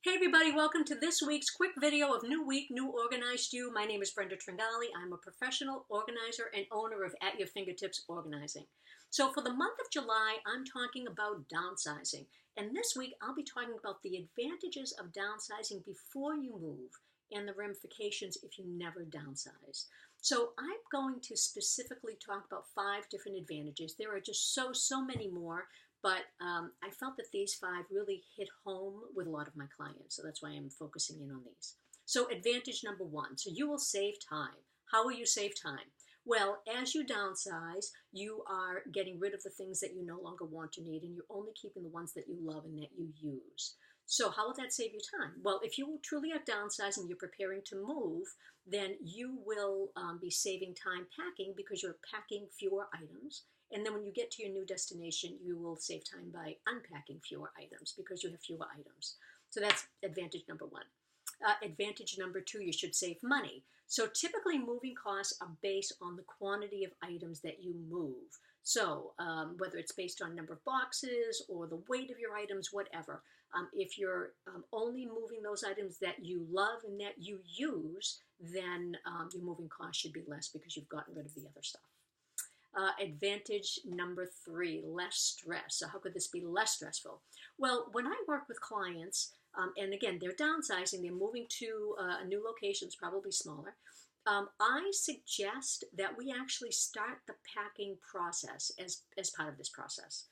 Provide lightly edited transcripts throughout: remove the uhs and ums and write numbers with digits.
Hey everybody, welcome to this week's quick video of New Week, New Organized You. My name is Brenda Tringali. I'm a professional organizer and owner of At Your Fingertips Organizing. So for the month of July, I'm talking about downsizing. And this week, I'll be talking about the advantages of downsizing before you move and the ramifications if you never downsize. So I'm going to specifically talk about 5 different advantages. There are just so many more. But I felt that these 5 really hit home with a lot of my clients. So that's why I'm focusing in on these. So advantage number 1. So you will save time. How will you save time? Well, as you downsize, you are getting rid of the things that you no longer want or need, and you're only keeping the ones that you love and that you use. So how will that save you time? Well, if you truly are downsizing, you're preparing to move, then you will be saving time packing because you're packing fewer items. And then when you get to your new destination, you will save time by unpacking fewer items because you have fewer items. So that's advantage number 1. Advantage number 2, you should save money. So typically moving costs are based on the quantity of items that you move. So whether it's based on number of boxes or the weight of your items, whatever. If you're only moving those items that you love and that you use, then your moving costs should be less because you've gotten rid of the other stuff. Advantage number 3, less stress. So how could this be less stressful? Well, when I work with clients, and again, they're downsizing, they're moving to a new location, it's probably smaller, I suggest that we actually start the packing process as part of this process.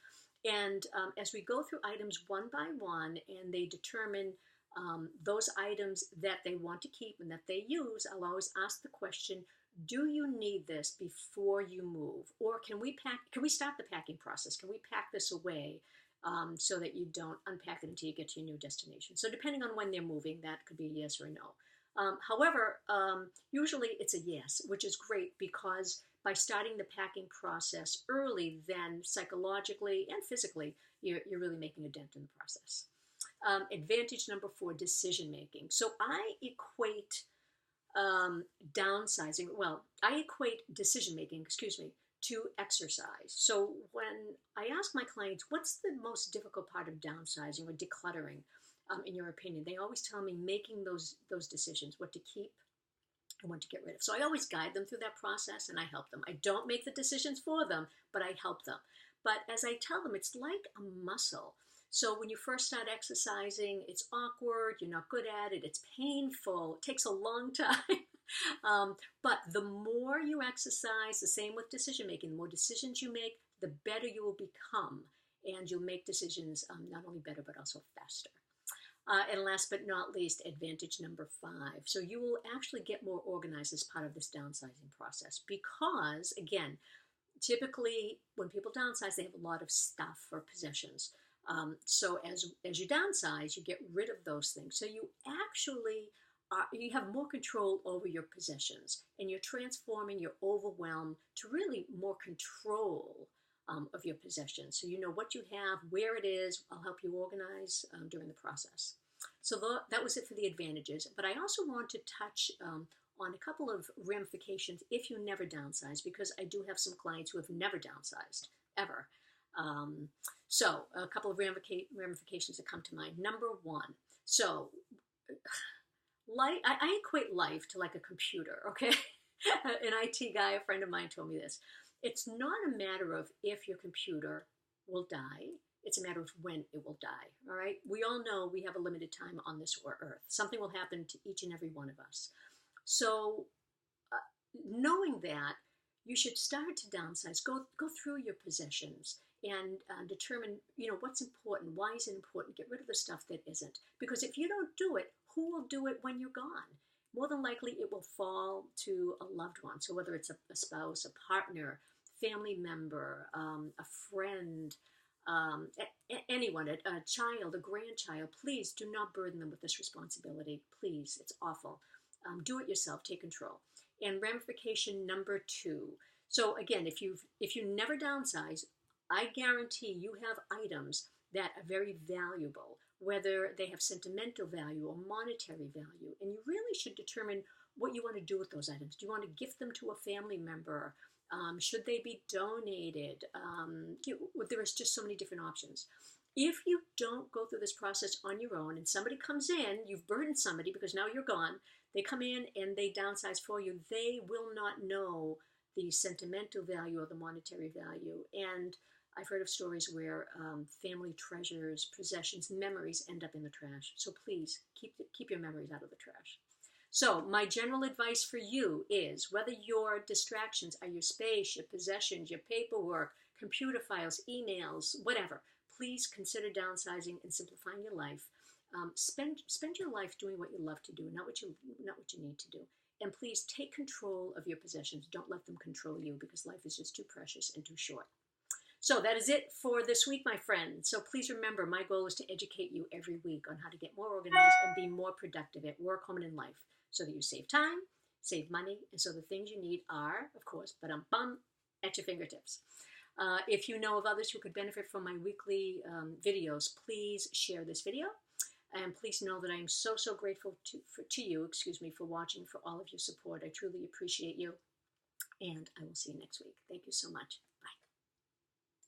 And as we go through items one by one and they determine those items that they want to keep and that they use, I'll always ask the question, do you need this before you move? Or can we start the packing process? Can we pack this away so that you don't unpack it until you get to your new destination? So depending on when they're moving, that could be a yes or a no. However, usually it's a yes, which is great because by starting the packing process early, then psychologically and physically, you're really making a dent in the process. Advantage number 4, decision making. So I equate downsizing, well, I equate decision making, to exercise. So when I ask my clients, what's the most difficult part of downsizing or decluttering, in your opinion, they always tell me making those decisions, what to keep and what to get rid of. So I always guide them through that process and I help them. I don't make the decisions for them, but I help them. But as I tell them, it's like a muscle. So when you first start exercising, it's awkward, you're not good at it, it's painful, it takes a long time. But the more you exercise, the same with decision making, the more decisions you make, the better you will become. And you'll make decisions not only better, but also faster. And last but not least, advantage number 5. So you will actually get more organized as part of this downsizing process because, again, typically when people downsize, they have a lot of stuff or possessions. So as you downsize, you get rid of those things. So you actually you have more control over your possessions, and you're transforming your overwhelm to really more control of your possessions. So you know what you have, where it is. I'll help you organize during the process. So that was it for the advantages. But I also want to touch on a couple of ramifications if you never downsize, because I do have some clients who have never downsized, ever. So a couple of ramifications that come to mind. Number 1, so I equate life to like a computer, okay? An IT guy, a friend of mine told me this. It's not a matter of if your computer will die. It's a matter of when it will die, all right? We all know we have a limited time on this earth. Something will happen to each and every one of us. So knowing that, you should start to downsize. Go through your possessions and determine, what's important. Why is it important? Get rid of the stuff that isn't. Because if you don't do it, who will do it when you're gone? More than likely, it will fall to a loved one. So whether it's a spouse, a partner, family member, a friend, anyone, a child, a grandchild, please do not burden them with this responsibility. Please, it's awful. Do it yourself. Take control. And ramification number 2. So again, if you never downsize, I guarantee you have items that are very valuable, whether they have sentimental value or monetary value. And you really should determine what you want to do with those items. Do you want to gift them to a family member? Should they be donated? There is just so many different options. If you don't go through this process on your own and somebody comes in, you've burdened somebody because now you're gone, they come in and they downsize for you, they will not know the sentimental value or the monetary value. And I've heard of stories where family treasures, possessions, memories end up in the trash. So please keep your memories out of the trash. So my general advice for you is, whether your distractions are your space, your possessions, your paperwork, computer files, emails, whatever, please consider downsizing and simplifying your life. Spend your life doing what you love to do, not what you need to do. And please take control of your possessions. Don't let them control you, because life is just too precious and too short. So that is it for this week, my friend. So please remember, my goal is to educate you every week on how to get more organized and be more productive at work, home, and in life, so that you save time, save money, and so the things you need are, of course, at your fingertips. If you know of others who could benefit from my weekly videos, please share this video. And please know that I am so grateful to you for watching, for all of your support. I truly appreciate you. And I will see you next week. Thank you so much. Bye.